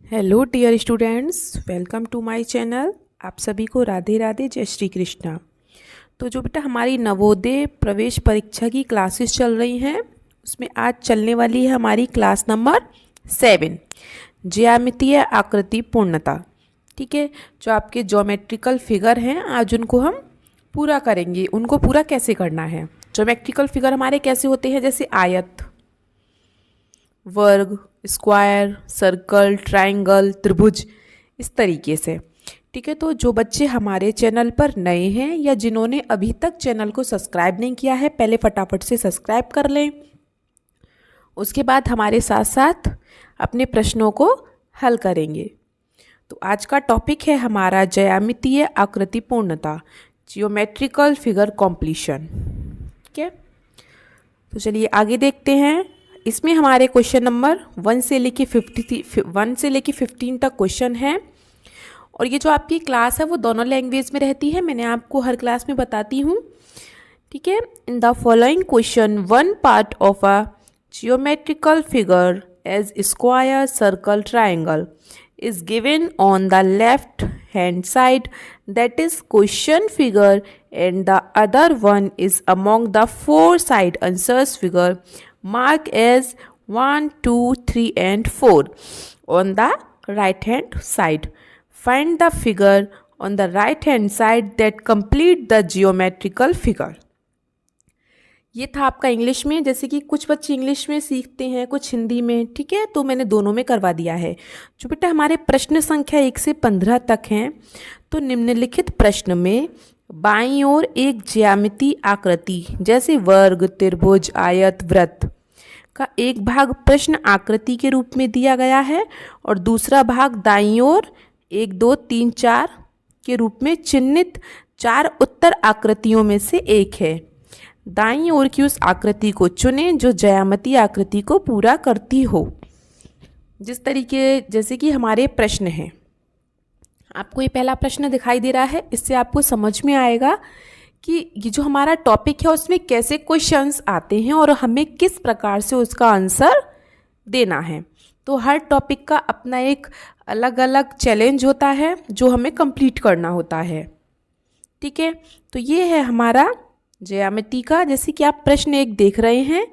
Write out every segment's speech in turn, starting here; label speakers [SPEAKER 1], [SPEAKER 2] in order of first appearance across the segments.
[SPEAKER 1] Hello dear students, welcome to my channel. आप सभी को राधे राधे, जय श्री कृष्णा। तो जो बेटा हमारी नवोदय प्रवेश परीक्षा की क्लासेस चल रही हैं, उसमें आज चलने वाली है हमारी क्लास नंबर 7, ज्यामितीय आकृति पूर्णता। ठीक है, जो आपके ज्योमेट्रिकल फिगर हैं आज उनको हम पूरा करेंगे। उनको पूरा कैसे करना है? ज्योमेट्रिकल फिगर हमारे कैसे होते हैं, जैसे आयत, वर्ग, स्क्वायर, सर्कल, ट्रायंगल, त्रिभुज, इस तरीके से। ठीक है, तो जो बच्चे हमारे चैनल पर नए हैं या जिन्होंने अभी तक चैनल को सब्सक्राइब नहीं किया है, पहले फटाफट से सब्सक्राइब कर लें। उसके बाद हमारे साथ साथ अपने प्रश्नों को हल करेंगे। तो आज का टॉपिक है हमारा ज्यामितीय आकृति पूर्णता, जियोमेट्रिकल फिगर कॉम्प्लीशन। ठीक है, तो चलिए आगे देखते हैं। इसमें हमारे क्वेश्चन नंबर 1 से लेके 15 तक क्वेश्चन है। और ये जो आपकी क्लास है वो दोनों लैंग्वेज में रहती है, मैंने आपको हर क्लास में बताती हूँ। ठीक है, in the following question one part of a geometrical figure as square, circle, triangle is given on the left hand side, that is question figure, and the other one is among the four side answers figure marked as 1, 2, 3 and 4 on the right hand side. Find the figure on the right hand side that complete the geometrical figure. ये था आपका English में। जैसे कि कुछ बच्चे English में सीखते हैं, कुछ हिंदी में। ठीक है, तो मैंने दोनों में करवा दिया है। जो बेटा हमारे प्रश्न संख्या 1 से 15 तक हैं, तो निम्नलिखित प्रश्न में बाईं ओर एक ज्यामितीय आकृति जैसे वर्ग, त्रिभुज, आयत, वृत्त का एक भाग प्रश्न आकृति के रूप में दिया गया है और दूसरा भाग दाईं ओर 1, 2, 3, 4 के रूप में चिन्हित 4 उत्तर आकृतियों में से एक है। दाईं ओर की उस आकृति को चुनें जो ज्यामितीय आकृति को पूरा करती हो। जिस तरीके जैसे कि हमारे प्रश्न हैं, आपको ये पहला प्रश्न दिखाई दे रहा है, इससे आपको समझ में आएगा कि ये जो हमारा टॉपिक है उसमें कैसे क्वेश्चंस आते हैं और हमें किस प्रकार से उसका आंसर देना है। तो हर टॉपिक का अपना एक अलग अलग चैलेंज होता है जो हमें कंप्लीट करना होता है। ठीक है, तो ये है हमारा ज्यामिति का। जैसे कि आप प्रश्न 1 देख रहे हैं,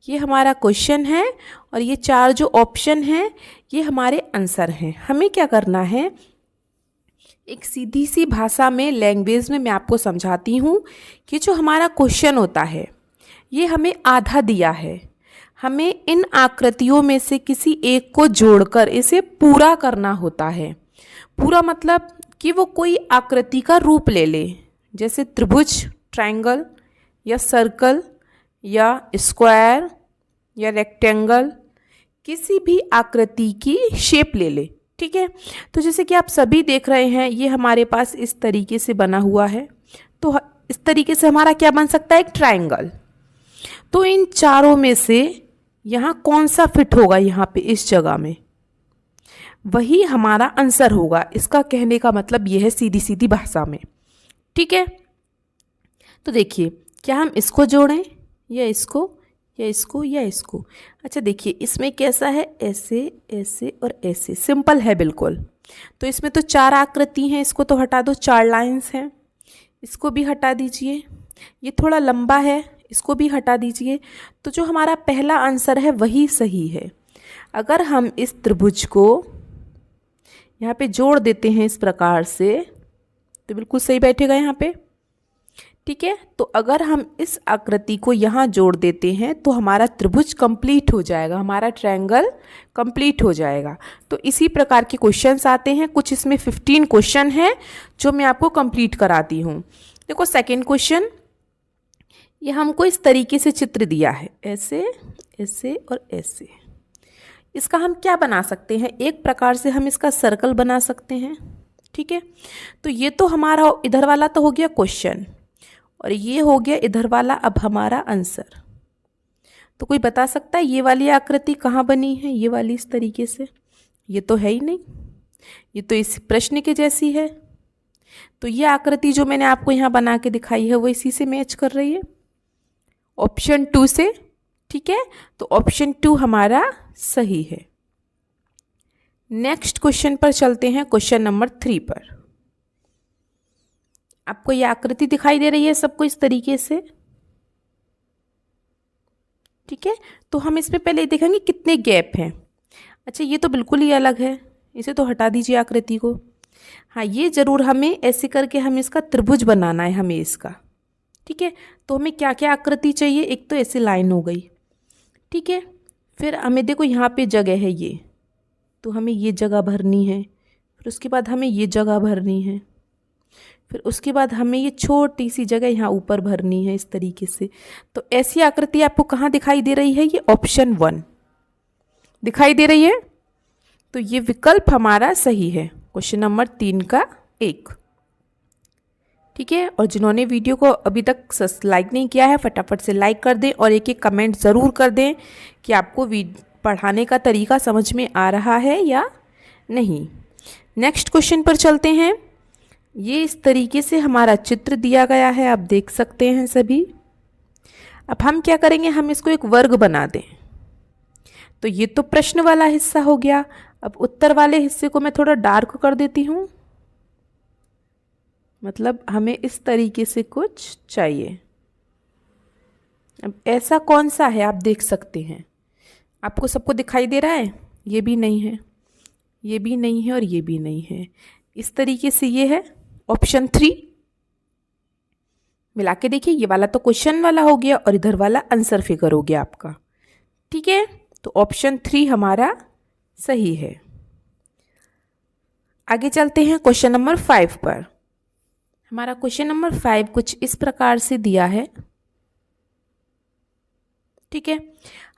[SPEAKER 1] ये हमारा क्वेश्चन है और ये 4 जो ऑप्शन हैं ये हमारे आंसर हैं। हमें क्या करना है, एक सीधी सी भाषा में, लैंग्वेज में मैं आपको समझाती हूँ कि जो हमारा क्वेश्चन होता है ये हमें आधा दिया है। हमें इन आकृतियों में से किसी एक को जोड़कर इसे पूरा करना होता है। पूरा मतलब कि वो कोई आकृति का रूप ले ले, जैसे त्रिभुज, ट्रायंगल या सर्कल या स्क्वायर या रेक्टेंगल, किसी भी आकृति की शेप ले ले। ठीक है, तो जैसे कि आप सभी देख रहे हैं ये हमारे पास इस तरीके से बना हुआ है। तो इस तरीके से हमारा क्या बन सकता है, एक ट्रायंगल। तो इन चारों में से यहाँ कौन सा फिट होगा, यहाँ पे इस जगह में, वही हमारा आंसर होगा। इसका कहने का मतलब यह है सीधी सीधी भाषा में। ठीक है, तो देखिए क्या हम इसको जोड़ें या इसको या इसको या इसको। अच्छा देखिए इसमें कैसा है, ऐसे ऐसे और ऐसे, सिंपल है बिल्कुल। तो इसमें तो 4 आकृति हैं, इसको तो हटा दो, 4 लाइंस हैं, इसको भी हटा दीजिए। ये थोड़ा लंबा है, इसको भी हटा दीजिए। तो जो हमारा पहला आंसर है वही सही है। अगर हम इस त्रिभुज को यहाँ पे जोड़ देते हैं इस प्रकार से, तो बिल्कुल सही बैठेगा यहाँ पे। ठीक है, तो अगर हम इस आकृति को यहाँ जोड़ देते हैं तो हमारा त्रिभुज कंप्लीट हो जाएगा, हमारा ट्रायंगल कंप्लीट हो जाएगा। तो इसी प्रकार के क्वेश्चंस आते हैं। कुछ इसमें 15 क्वेश्चन हैं जो मैं आपको कंप्लीट कराती हूँ। देखो सेकंड क्वेश्चन, ये हमको इस तरीके से चित्र दिया है, ऐसे ऐसे और ऐसे। इसका हम क्या बना सकते हैं, एक प्रकार से हम इसका सर्कल बना सकते हैं। ठीक है, तो ये तो हमारा इधर वाला तो हो गया क्वेश्चन और ये हो गया इधर वाला अब हमारा आंसर। तो कोई बता सकता है ये वाली आकृति कहाँ बनी है, ये वाली इस तरीके से? ये तो है ही नहीं, ये तो इस प्रश्न के जैसी है। तो ये आकृति जो मैंने आपको यहाँ बना के दिखाई है वो इसी से मैच कर रही है, ऑप्शन 2 से। ठीक है, तो ऑप्शन 2 हमारा सही है। नेक्स्ट क्वेश्चन पर चलते हैं, क्वेश्चन नंबर 3 पर। आपको ये आकृति दिखाई दे रही है सबको इस तरीके से, ठीक है। तो हम इसमें पहले देखेंगे कितने गैप हैं। अच्छा, ये तो बिल्कुल ही अलग है, इसे तो हटा दीजिए आकृति को। हाँ, ये ज़रूर हमें ऐसे करके हमें इसका त्रिभुज बनाना है हमें इसका, ठीक है। तो हमें क्या क्या आकृति चाहिए, एक तो ऐसी लाइन हो गई, ठीक है। फिर हमें देखो यहाँ पे जगह है ये, तो हमें ये जगह भरनी है। फिर उसके बाद हमें ये जगह भरनी है। फिर उसके बाद हमें ये छोटी सी जगह यहाँ ऊपर भरनी है इस तरीके से। तो ऐसी आकृति आपको कहाँ दिखाई दे रही है, ये ऑप्शन 1 दिखाई दे रही है। तो ये विकल्प हमारा सही है, क्वेश्चन नंबर 3 का 1, ठीक है। और जिन्होंने वीडियो को अभी तक लाइक नहीं किया है, फटाफट से लाइक कर दें और एक कमेंट ज़रूर कर दें कि आपको पढ़ाने का तरीका समझ में आ रहा है या नहीं। नेक्स्ट क्वेश्चन पर चलते हैं। ये इस तरीके से हमारा चित्र दिया गया है, आप देख सकते हैं सभी। अब हम क्या करेंगे, हम इसको एक वर्ग बना दें। तो ये तो प्रश्न वाला हिस्सा हो गया। अब उत्तर वाले हिस्से को मैं थोड़ा डार्क कर देती हूँ, मतलब हमें इस तरीके से कुछ चाहिए। अब ऐसा कौन सा है, आप देख सकते हैं, आपको सबको दिखाई दे रहा है। ये भी नहीं है, ये भी नहीं है और ये भी नहीं है। इस तरीके से ये है ऑप्शन 3। मिला के देखिए, ये वाला तो क्वेश्चन वाला हो गया और इधर वाला आंसर फिगर हो गया आपका, ठीक है। तो ऑप्शन 3 हमारा सही है। आगे चलते हैं क्वेश्चन नंबर 5 पर। हमारा क्वेश्चन नंबर 5 कुछ इस प्रकार से दिया है, ठीक है।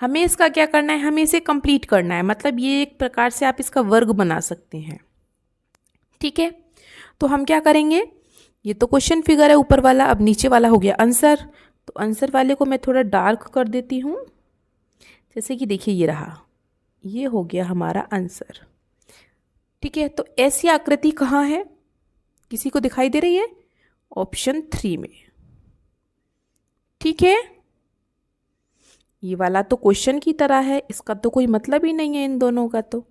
[SPEAKER 1] हमें इसका क्या करना है, हमें इसे कंप्लीट करना है, मतलब ये एक प्रकार से आप इसका वर्ग बना सकते हैं, ठीक है। तो हम क्या करेंगे, ये तो क्वेश्चन फिगर है ऊपर वाला, अब नीचे वाला हो गया आंसर। तो आंसर वाले को मैं थोड़ा डार्क कर देती हूँ, जैसे कि देखिए ये रहा, ये हो गया हमारा आंसर, ठीक है। तो ऐसी आकृति कहाँ है, किसी को दिखाई दे रही है, ऑप्शन 3 में, ठीक है। ये वाला तो क्वेश्चन की तरह है, इसका तो कोई मतलब ही नहीं है इन दोनों का, तो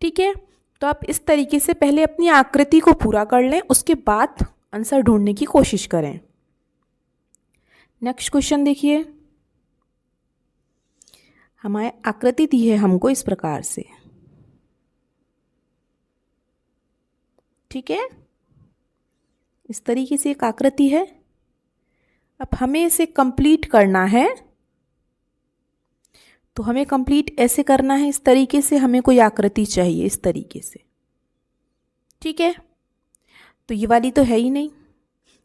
[SPEAKER 1] ठीक है। तो आप इस तरीके से पहले अपनी आकृति को पूरा कर लें, उसके बाद आंसर ढूंढने की कोशिश करें। नेक्स्ट क्वेश्चन देखिए, हमारी आकृति दी है हमको इस प्रकार से, ठीक है। इस तरीके से एक आकृति है। अब हमें इसे कंप्लीट करना है, तो हमें कंप्लीट ऐसे करना है, इस तरीके से हमें कोई आकृति चाहिए इस तरीके से, ठीक है। तो ये वाली तो है ही नहीं।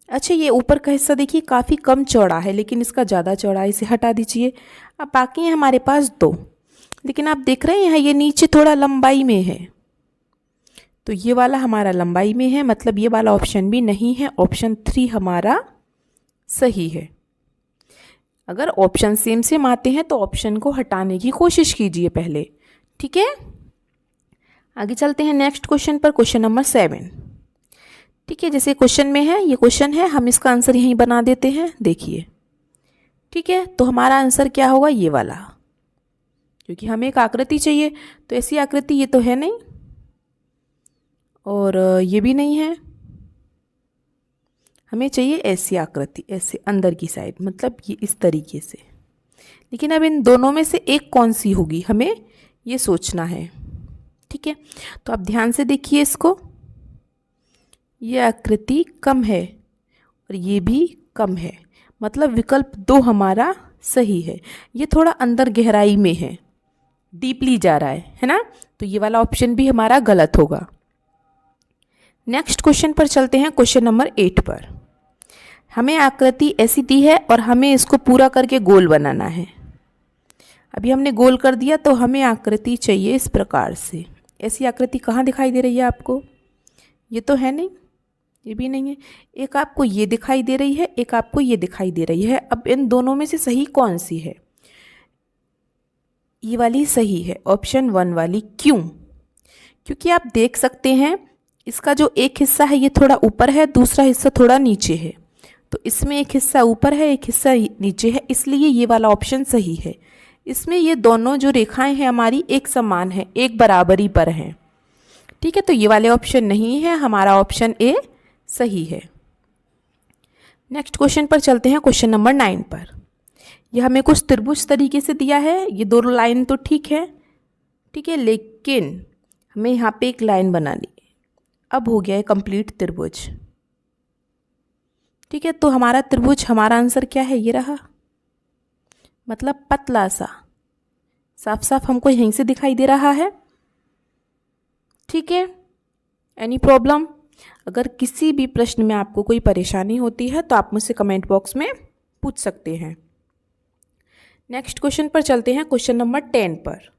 [SPEAKER 1] अच्छा, ये ऊपर का हिस्सा देखिए काफ़ी कम चौड़ा है, लेकिन इसका ज़्यादा चौड़ा है, इसे हटा दीजिए। अब बाकी हैं हमारे पास 2, लेकिन आप देख रहे हैं ये नीचे थोड़ा लंबाई में है, तो ये वाला हमारा लंबाई में है, मतलब ये वाला ऑप्शन भी नहीं है, ऑप्शन 3 हमारा सही है। अगर ऑप्शन सेम सेम आते हैं तो ऑप्शन को हटाने की कोशिश कीजिए पहले, ठीक है। आगे चलते हैं नेक्स्ट क्वेश्चन पर, क्वेश्चन नंबर 7, ठीक है। जैसे क्वेश्चन में है, ये क्वेश्चन है, हम इसका आंसर यहीं बना देते हैं, देखिए, ठीक है। तो हमारा आंसर क्या होगा, ये वाला, क्योंकि हमें एक आकृति चाहिए। तो ऐसी आकृति ये तो है नहीं, और ये भी नहीं है, हमें चाहिए ऐसी आकृति, ऐसे अंदर की साइड, मतलब ये इस तरीके से। लेकिन अब इन दोनों में से एक कौन सी होगी, हमें ये सोचना है, ठीक है। तो आप ध्यान से देखिए इसको, ये आकृति कम है और ये भी कम है, मतलब विकल्प 2 हमारा सही है। ये थोड़ा अंदर गहराई में है, डीपली जा रहा है ना, तो ये वाला ऑप्शन भी हमारा गलत होगा। नेक्स्ट क्वेश्चन पर चलते हैं, क्वेश्चन नंबर 8 पर। हमें आकृति ऐसी दी है और हमें इसको पूरा करके गोल बनाना है। अभी हमने गोल कर दिया, तो हमें आकृति चाहिए इस प्रकार से। ऐसी आकृति कहाँ दिखाई दे रही है आपको, ये तो है नहीं, ये भी नहीं है, एक आपको ये दिखाई दे रही है, एक आपको ये दिखाई दे रही है। अब इन दोनों में से सही कौन सी है, ये वाली सही है, ऑप्शन 1 वाली। क्यों, क्योंकि आप देख सकते हैं इसका जो एक हिस्सा है ये थोड़ा ऊपर है, दूसरा हिस्सा थोड़ा नीचे है, तो इसमें एक हिस्सा ऊपर है, एक हिस्सा नीचे है, इसलिए ये वाला ऑप्शन सही है। इसमें ये दोनों जो रेखाएं हैं हमारी एक समान है, एक बराबरी पर हैं, ठीक है, तो ये वाले ऑप्शन नहीं है, हमारा ऑप्शन ए सही है। नेक्स्ट क्वेश्चन पर चलते हैं, क्वेश्चन नंबर 9 पर। यह हमें कुछ त्रिभुज तरीके से दिया है, ये दो लाइन तो ठीक है, लेकिन हमें यहाँ पे एक लाइन बनानी है। अब हो गया है कंप्लीट त्रिभुज। ठीक है, तो हमारा त्रिभुज, हमारा आंसर क्या है, ये रहा, मतलब पतला सा, साफ साफ हमको यहीं से दिखाई दे रहा है। ठीक है, एनी प्रॉब्लम? अगर किसी भी प्रश्न में आपको कोई परेशानी होती है तो आप मुझसे कमेंट बॉक्स में पूछ सकते हैं। नेक्स्ट क्वेश्चन पर चलते हैं, क्वेश्चन नंबर 10 पर।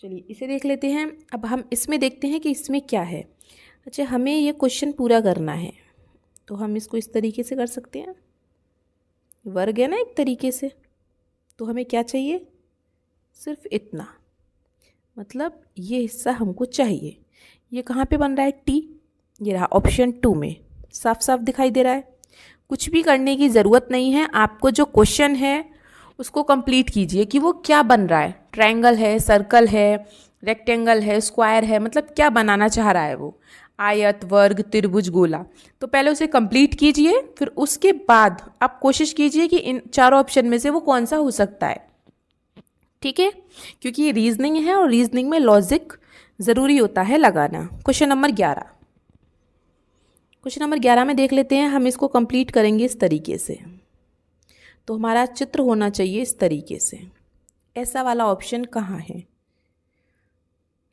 [SPEAKER 1] चलिए इसे देख लेते हैं। अब हम इसमें देखते हैं कि इसमें क्या है। अच्छा, हमें ये क्वेश्चन पूरा करना है, तो हम इसको इस तरीके से कर सकते हैं, वर्ग है ना एक तरीके से। तो हमें क्या चाहिए, सिर्फ इतना, मतलब ये हिस्सा हमको चाहिए। ये कहाँ पे बन रहा है, टी, ये रहा ऑप्शन 2 में, साफ साफ दिखाई दे रहा है। कुछ भी करने की ज़रूरत नहीं है, आपको जो क्वेश्चन है उसको कंप्लीट कीजिए कि वो क्या बन रहा है, ट्रायंगल है, सर्कल है, रेक्टेंगल है, स्क्वायर है, मतलब क्या बनाना चाह रहा है वो, आयत, वर्ग, त्रिभुज, गोला। तो पहले उसे कंप्लीट कीजिए, फिर उसके बाद आप कोशिश कीजिए कि इन चारों ऑप्शन में से वो कौन सा हो सकता है। ठीक है, क्योंकि ये रीजनिंग है और रीजनिंग में लॉजिक ज़रूरी होता है लगाना। क्वेश्चन नंबर 11, क्वेश्चन नंबर 11 में देख लेते हैं। हम इसको कंप्लीट करेंगे इस तरीके से, तो हमारा चित्र होना चाहिए इस तरीके से। ऐसा वाला ऑप्शन कहाँ है,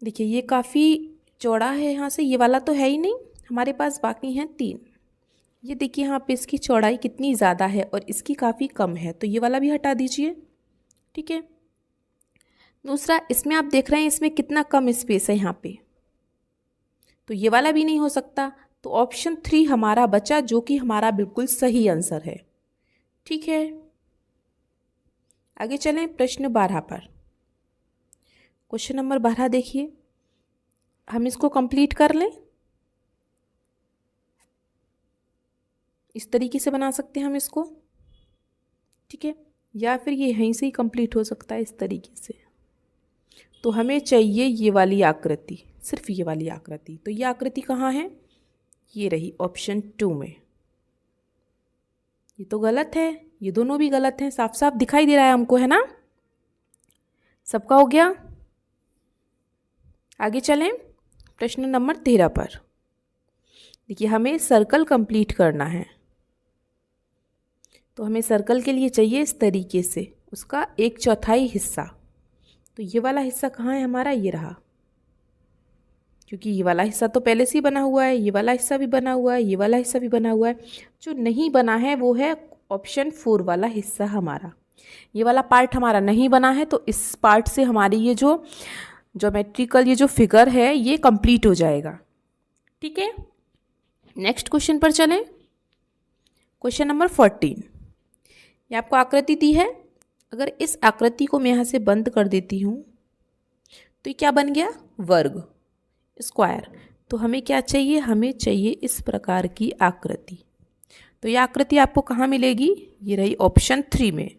[SPEAKER 1] देखिए ये काफ़ी चौड़ा है, यहाँ से ये वाला तो है ही नहीं, हमारे पास बाकी हैं 3। ये देखिए यहाँ पे इसकी चौड़ाई कितनी ज़्यादा है और इसकी काफ़ी कम है, तो ये वाला भी हटा दीजिए। ठीक है, दूसरा, इसमें आप देख रहे हैं इसमें कितना कम स्पेस है यहाँ पे, तो ये वाला भी नहीं हो सकता। तो ऑप्शन 3 हमारा बचा, जो कि हमारा बिल्कुल सही आंसर है। ठीक है, आगे चलें प्रश्न 12 पर। क्वेश्चन नंबर 12 देखिए, हम इसको कंप्लीट कर लें, इस तरीके से बना सकते हैं हम इसको। ठीक है, या फिर ये यहीं से ही कंप्लीट हो सकता है इस तरीके से। तो हमें चाहिए ये वाली आकृति, सिर्फ ये वाली आकृति। तो ये आकृति कहाँ है, ये रही ऑप्शन 2 में। ये तो गलत है, ये दोनों भी गलत हैं, साफ साफ दिखाई दे रहा है हमको, है ना। सबका हो गया, आगे चलें प्रश्न नंबर 13 पर। देखिए हमें सर्कल कंप्लीट करना है, तो हमें सर्कल के लिए चाहिए इस तरीके से उसका 1/4 हिस्सा। तो ये वाला हिस्सा कहाँ है हमारा, ये रहा, क्योंकि ये वाला हिस्सा तो पहले से ही बना हुआ है, ये वाला हिस्सा भी बना हुआ है, ये वाला हिस्सा भी बना हुआ है। जो नहीं बना है वो है ऑप्शन 4 वाला हिस्सा हमारा। ये वाला पार्ट हमारा नहीं बना है, तो इस पार्ट से हमारी ये जो ज्योमेट्रिकल ये जो फिगर है ये कंप्लीट हो जाएगा। ठीक है, नेक्स्ट क्वेश्चन पर चलें, क्वेश्चन नंबर 14। ये आपको आकृति दी है, अगर इस आकृति को मैं यहाँ से बंद कर देती हूँ तो ये क्या बन गया, वर्ग, स्क्वायर। तो हमें क्या चाहिए, हमें चाहिए इस प्रकार की आकृति। तो ये आकृति आपको कहाँ मिलेगी, ये रही ऑप्शन 3 में।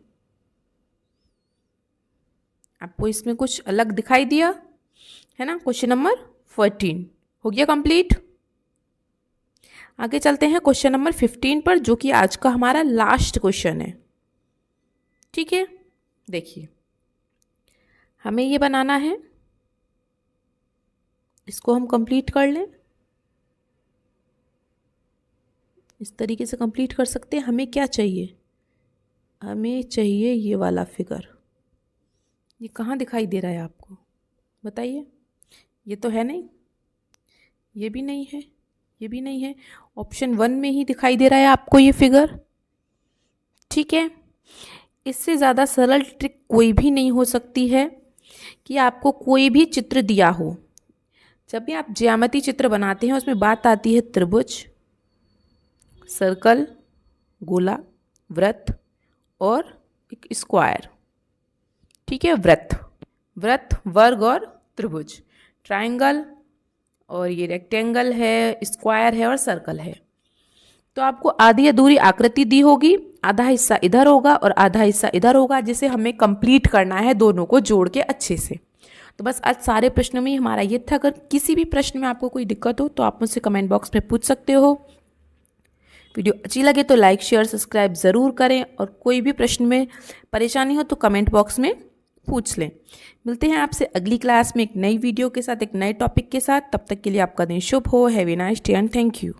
[SPEAKER 1] आपको इसमें कुछ अलग दिखाई दिया है ना। क्वेश्चन नंबर 14 हो गया कंप्लीट। आगे चलते हैं क्वेश्चन नंबर 15 पर, जो कि आज का हमारा लास्ट क्वेश्चन है। ठीक है, देखिए हमें ये बनाना है, इसको हम कंप्लीट कर लें, इस तरीके से कंप्लीट कर सकते हैं। हमें क्या चाहिए, हमें चाहिए ये वाला फिगर। ये कहाँ दिखाई दे रहा है आपको, बताइए। ये तो है नहीं, ये भी नहीं है, ये भी नहीं है, ऑप्शन 1 में ही दिखाई दे रहा है आपको ये फिगर। ठीक है, इससे ज़्यादा सरल ट्रिक कोई भी नहीं हो सकती है कि आपको कोई भी चित्र दिया हो, जब भी आप ज्यामिति चित्र बनाते हैं उसमें बात आती है त्रिभुज, सर्कल, गोला, वृत्त और एक स्क्वायर। ठीक है, वृत्त, वर्ग और त्रिभुज, ट्रायंगल, और ये रेक्टेंगल है, स्क्वायर है और सर्कल है। तो आपको आधी अधूरी आकृति दी होगी, आधा हिस्सा इधर होगा और आधा हिस्सा इधर होगा, जिसे हमें कंप्लीट करना है दोनों को जोड़ के अच्छे से। तो बस आज सारे प्रश्नों में हमारा ये था। अगर किसी भी प्रश्न में आपको कोई दिक्कत हो तो आप मुझसे कमेंट बॉक्स में पूछ सकते हो। वीडियो अच्छी लगे तो लाइक शेयर सब्सक्राइब ज़रूर करें, और कोई भी प्रश्न में परेशानी हो तो कमेंट बॉक्स में पूछ लें। मिलते हैं आपसे अगली क्लास में एक नई वीडियो के साथ, एक नए टॉपिक के साथ। तब तक के लिए आपका दिन शुभ हो। Have a nice day and thank you.